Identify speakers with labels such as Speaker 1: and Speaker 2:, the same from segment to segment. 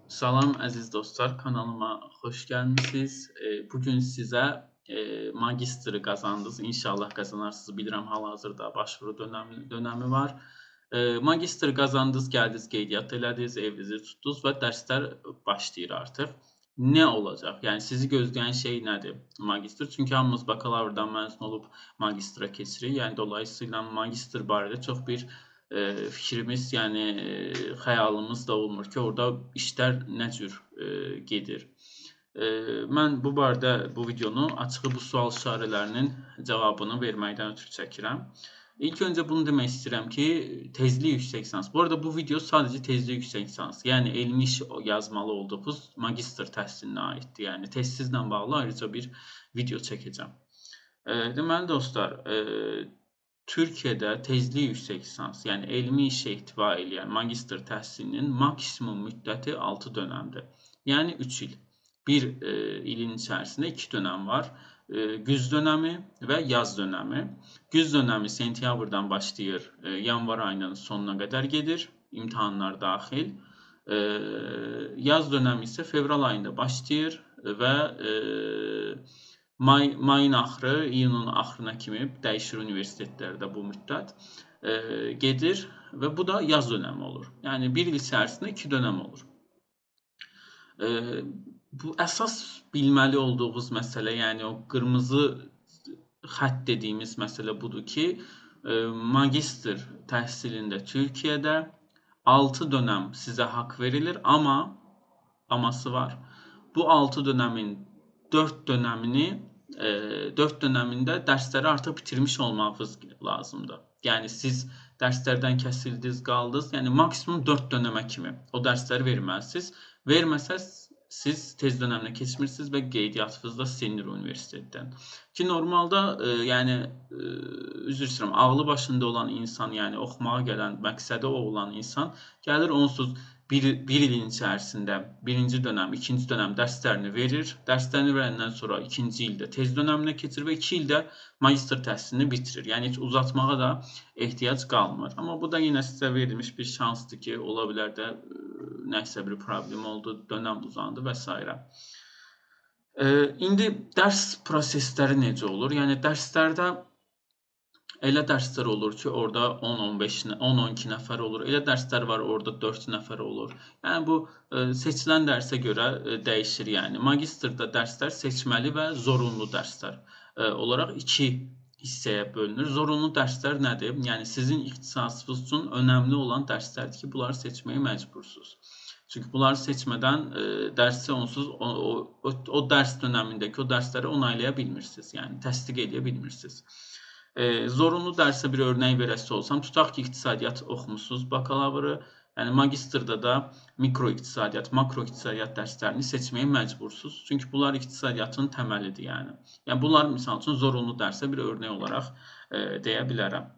Speaker 1: Salam əziz dostlar, kanalıma xoş gəlmisiniz. Bugün sizə magistri qazandınız. İnşallah qazanarsınız. Bilirəm hal-hazırda başvuru dönəmi var. Magistr qazandınız, gəldiniz, qeydiyyat elədiniz, evinizi tutdunuz və dərslər başlayır artıq. Nə olacaq? Yəni sizi gözləyən şey nədir? Magistr. Çünki hamımız bakalavrdan məzun olub magistra keçirik. Yəni dolayısıyla magistr barədə çox bir fikrimiz, yəni xəyalımız da olmur ki, orada işlər nə cür gedir. Mən bu barədə bu videonu açığı bu sual işarələrinin cavabını verməkdən ötürü çəkirəm. İlk öncə bunu demək istəyirəm ki, tezlik yüksək lisans. Bu arada bu video sadəcə tezlik yüksək lisans, yəni elmi iş yazmalı olduğunuz magistr təhsilinə aiddir. Yəni testsizlə bağlı ayrıca bir video çəkəcəm. Deməli dostlar, Türkiyədə tezlik yüksək lisans, yəni elmi işə ehtiva edən magistr təhsilinin maksimum müddəti 6 dönəmdir. Yəni 3 il. Bir ilin içərisində 2 dönəm var. Güz dönəmi və yaz dönəmi. Güz dönəmi sentyabrdan başlayır, yanvar ayının sonuna qədər gedir, imtahanlar daxil. Yaz dönəmi isə fevral ayında başlayır və mayın axırı, iyunun axırına kimi dəyişir universitetlərdə bu müddət gedir və bu da yaz dönəmi olur. Yəni bir il içərisində 2 dönəm olur. Bu əsas bilməli olduğunuz məsələ, yəni o qırmızı xətt dediyimiz məsələ budur ki, magistr təhsilində Türkiyədə 6 dönəm sizə haqq verilir, amma aması var. Bu 6 dönəmin 4 dönəmində dərsləri artıq bitirmiş olmağınız lazımdır. Yəni siz dərslərdən kəsildiniz, qaldınız. Yəni maksimum 4 dönəmə kimi o dərsləri verməlisiniz. Verməsəz siz tez dönəminə keçmirsiniz və qeydiyyatınızda silinir universitetdən. Ki normalda yəni üzr istəyirəm, ağlı başında olan insan, yəni oxumağa gələn, məqsədi o olan insan gəlir onsuz bir ilin içərisində birinci dönəm, ikinci dönəm dərslərini verir. Dərslərini verəndən sonra ikinci ildə tez dönəminə keçir və 2 ildə magistr təhsilini bitirir. Yəni heç uzatmağa da ehtiyac qalmır. Amma bu da yenə sizə verilmiş bir şansdır ki, ola bilər də nəsə bir problem oldu, dönəm uzandı və s. İndi dərs prosesləri necə olur? Yəni dərslərdə elə dərslər olur ki, orada 10-12 nəfər olur. Elə dərslər var, orada 4 nəfər olur. Yəni bu seçilən dərsə görə dəyişir. Yəni magistrda dərslər seçməli və zorunlu dərslər olaraq 2 hissəyə bölünür. Zorunlu dərslər nədir? Yəni sizin ixtisasınız üçün önəmli olan dərslərdir ki, bunları seçməyə məcbursunuz. Çünki bunları seçmədən dərsi onsuz o dərs dönəmindəki o dərsləri onaylaya bilmirsiniz. Yəni təsdiq edə bilmirsiniz. Zorunlu dərsə bir örnək verəsi olsam, tutaq ki, iqtisadiyyat oxumusunuz bakalavrı, yəni magistrda da mikroiqtisadiyyat, makroiqtisadiyyat dərslərini seçməyə məcbursunuz. Çünki bunlar iqtisadiyyatın təməlidir, yəni. Yəni bunlar misal üçün zorunlu dərsə bir örnək olaraq deyə bilərəm.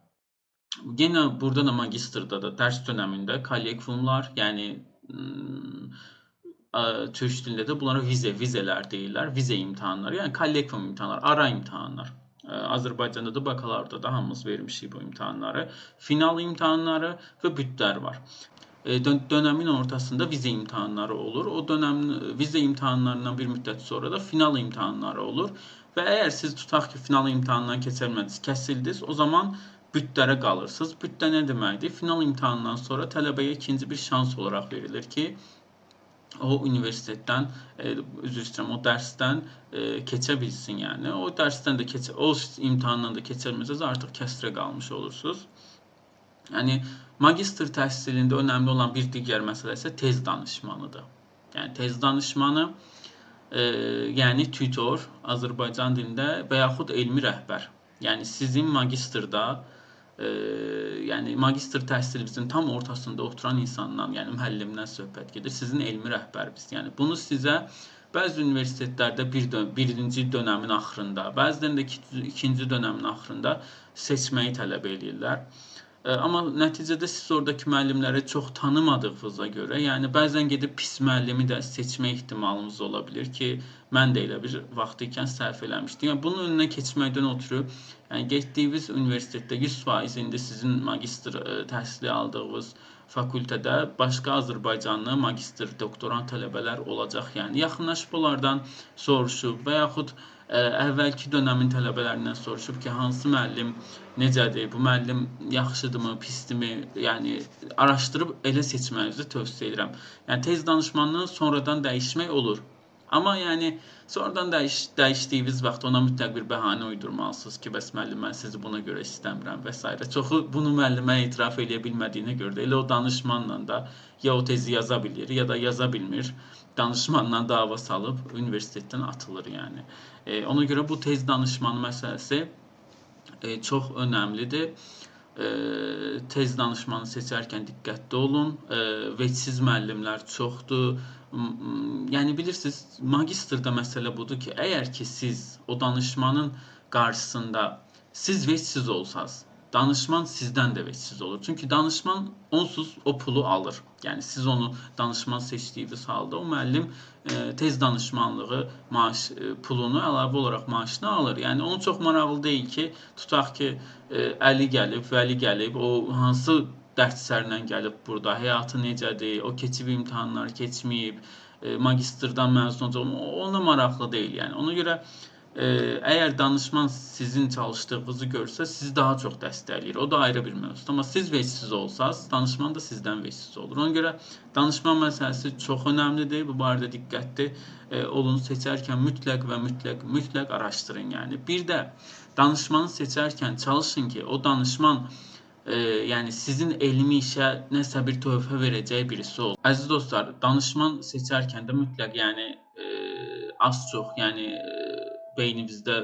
Speaker 1: Yenə burada da magistrda da dərs dönəmində kollegiumlar, yəni türk dilində də bunlara vizelər deyirlər, vize imtahanları, yəni kollegium imtahanlar, ara imtahanlar. Azərbaycanda da bakalavda da hamımız vermişik bu imtahanları. Final imtahanları və bütlər var. Dönəmin ortasında vize imtahanları olur. O dönəmin vize imtahanlarından bir müddət sonra da final imtahanları olur. Və əgər siz tutaq ki, final imtahanından keçəlmədiniz, kəsildiniz, o zaman bütlərə qalırsınız. Bütdə nə deməkdir? Final imtahanından sonra tələbəyə ikinci bir şans olaraq verilir ki, o universitetdən, üzr istəyirəm, o dərsdən keçə bilsin, yəni. O dərsdən də o imtahandan da keçəlməsəz artıq kəsrə qalmış olursunuz. Yəni, magistr təhsilində önəmli olan bir digər məsələ isə tez danışmanıdır. Yəni, tez danışmanı, yəni tutor, Azərbaycan dilində və yaxud elmi rəhbər. Yəni, sizin magistrda yəni magistr təhsilinizin tam ortasında oturan insandan, yəni müəllimdən söhbət gedir. Sizin elmi rəhbəriniz. Yəni bunu sizə bəzi universitetlərdə birinci dönəmin axırında, bəzilərində ikinci dönəmin axırında seçməyi tələb edirlər. Amma nəticədə siz oradakı müəllimləri çox tanımadığınıza görə, yəni bəzən gedib pis müəllimi də seçmə ehtimalınız ola bilir ki, mən də elə bir vaxt ikən səhv eləmişdim. Yəni bunun önünə keçməkdən ötürü, yəni getdiyiniz universitetdə 100% indi sizin magistr təhsili aldığınız fakültədə başqa Azərbaycanlı magistr, doktorant tələbələr olacaq. Yəni yaxınlaşıb onlardan soruşub və yaxud əvvəlki dönəmin tələbələrindən soruşub ki, hansı müəllim necədir, bu müəllim yaxşıdırmı, pisdirmi? Yəni araşdırıb elə seçmənizi tövsiyə edirəm. Yəni tez danışmanı sonradan dəyişmək olur. Amma yəni sonradan dəyişdiyiniz vaxt ona mütləq bir bəhanə uydurmalısınız ki, bəs müəllim mən sizi buna görə istəmirəm və s. Çoxu bunu müəllimə etiraf edə bilmədiyinə görə də elə o danışmanla da ya o tezi yaza bilir, ya da yaza bilmir. Danışmanla dava salıb universitetdən atılır yəni. Ona görə bu tez danışmanı məsələsi çox önəmlidir. Tez danışmanı seçərkən diqqətli olun. Vecsiz müəllimlər çoxdur. Yəni bilirsiniz, magistrda məsələ budur ki, əgər ki siz o danışmanın qarşısında siz vecsiz olsanız, danışman sizdən də vecsiz olur. Çünki danışman onsuz o pulu alır. Yəni siz onu danışman seçdiyiniz halda o müəllim tez danışmanlığı maaş pulunu əlavə olaraq maaşını alır. Yəni onun çox maraqlı deyil ki, tutaq ki Əli gəlib, Vəli gəlib, o hansı dərslərlə gəlib burada, həyatı necədir, o keçib imtahanları keçməyib, magistrdan məzun olacaq, ona maraqlı deyil. Yəni ona görə əgər danışman sizin çalışdığınızı görsə, sizi daha çox dəstəkləyir. O da ayrı bir mövzudur. Amma siz vecsiz olsanız, danışman da sizdən vecsiz olur. Ona görə danışman məsələsi çox önəmlidir. Bu barədə diqqətli olun. Seçərkən mütləq və mütləq araşdırın. Yəni bir də danışmanı seçərkən çalışın ki, o danışman yəni sizin elmi işə nəsə bir töhfə verəcək birisi olsun. Əziz dostlar, danışman seçərkən də mütləq yəni az çox, yəni beyninizdə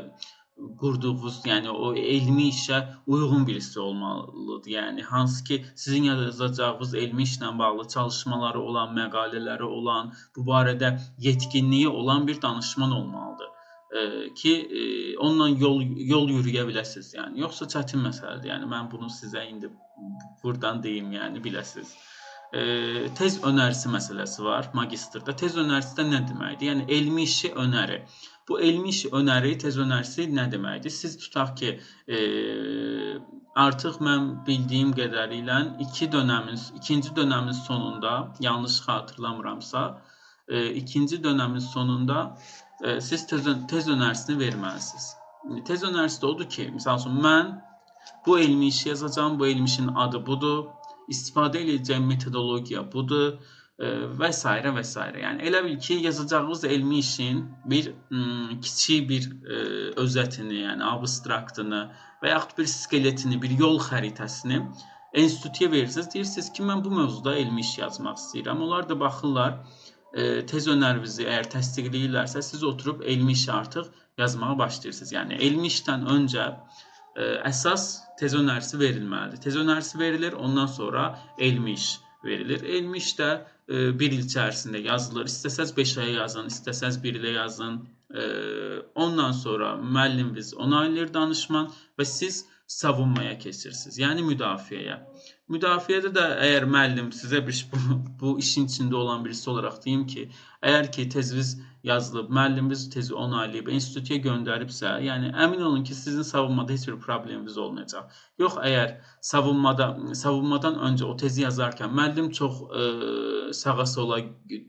Speaker 1: qurduğunuz, yəni o elmi işə uyğun birisi olmalıdır. Yəni hansı ki sizin yazacağınız elmi işlə bağlı çalışmaları olan, məqalələri olan, bu barədə yetkinliyi olan bir danışman olmalıdır. Ki onunla yol yürüyə biləsiniz. Yəni yoxsa çətin məsələdir. Yəni mən bunu sizə indi buradan deyim, yəni biləsiniz. Tez önərisi məsələsi var magistrda. Tez önərisi də nə deməkdir? Yəni elmi işi önəri. Bu elmi işi önəri, tez önərisi nə deməkdir? Siz tutaq ki, artıq mən bildiyim qədərilə ikinci dönəmin sonunda, yanlış xatırlamıramsa, ikinci dönəmin sonunda siz tez önərisini verməlisiniz. Tez önərisi də odur ki, misal üçün, mən bu elmi işi yazacağım, bu elmi işin adı budur, istifadə edəcəyim metodologiya budur və s. və s. Yəni elə bil ki, yazacağınız elmi işin bir kiçik bir özətini, yəni abstraktını və yaxud bir skeletini, bir yol xəritəsini enstitüyə verirsiniz. Deyirsiniz ki, mən bu mövzuda elmi iş yazmaq istəyirəm. Onlar da baxırlar. Tez önərinizi əgər təsdiqləyirlərsə, siz oturub elmi işi artıq yazmağa başlayırsınız. Yəni elmi işdən öncə əsas tez önərisi verilməlidir. Tez önərisi verilir, ondan sonra elmi iş verilir. Elmi iş də bir il içərisində yazılır. İstəsəz 5 aya yazın, istəsəz 1 ilə yazın. Ondan sonra müəlliminiz onaylayır danışman və siz savunmaya keçirsiniz, yəni müdafiəyə. Müdafiədə də əgər müəllim sizə bu işin içində olan birisi olaraq deyim ki, əgər ki teziniz yazılıb, müəlliminiz tezi onaylayıb, enstitüyə göndəribsə, yəni əmin olun ki, sizin savunmada heç bir probleminiz olmayacaq. Yox, əgər savunmadan öncə o tezi yazarkən müəllim çox sağa sola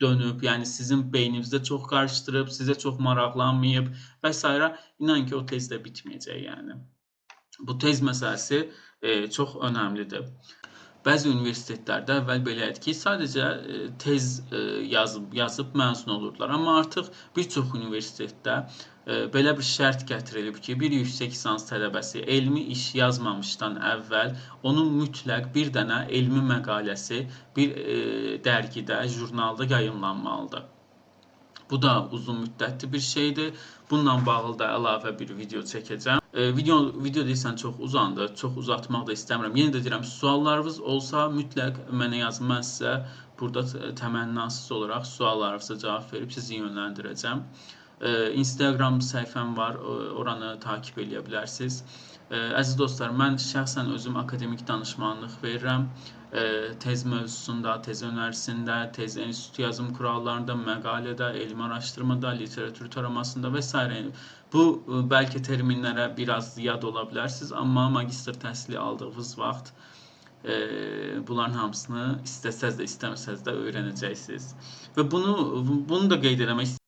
Speaker 1: dönüb, yəni sizin beyninizdə çox qarışdırıb, sizə çox maraqlanmayıb və s. İnan ki, o tez də bitməyəcək yəni. Bu tez məsələsi çox önəmlidir. Bəzi universitetlərdə əvvəl belə idi ki, sadəcə tez yazıb məzun olurdular. Amma artıq bir çox universitetdə belə bir şərt gətirilib ki, bir yüksək lisans tələbəsi elmi iş yazmamışdan əvvəl onun mütləq bir dənə elmi məqaləsi bir dərgidə, jurnalda yayımlanmalıdır. Bu da uzun müddətli bir şeydir. Bununla bağlı da əlavə bir video çəkəcəm. Video deyirsən çox uzandı, çox uzatmaq da istəmirəm. Yenə də deyirəm, suallarınız olsa mütləq mənə yazın. Mən sizə burada təmənnasız olaraq suallarınıza cavab verib sizi yönləndirəcəm. Instagram səhifəm var, oranı takip edə bilərsiniz. Əziz dostlar, mən şəxsən özüm akademik danışmanlıq verirəm. Tez mövzusunda, tez önərisində, tez enstitü yazım kurallarında, məqalədə, elmi araşdırmada, literatür taramasında və s. Bu, bəlkə terminlərə biraz yad ola bilərsiniz, amma magistr təhsili aldığınız vaxt Bunların hamısını istəsəz də, istəməsəz də öyrənəcəksiniz. Və bunu da qeyd etmək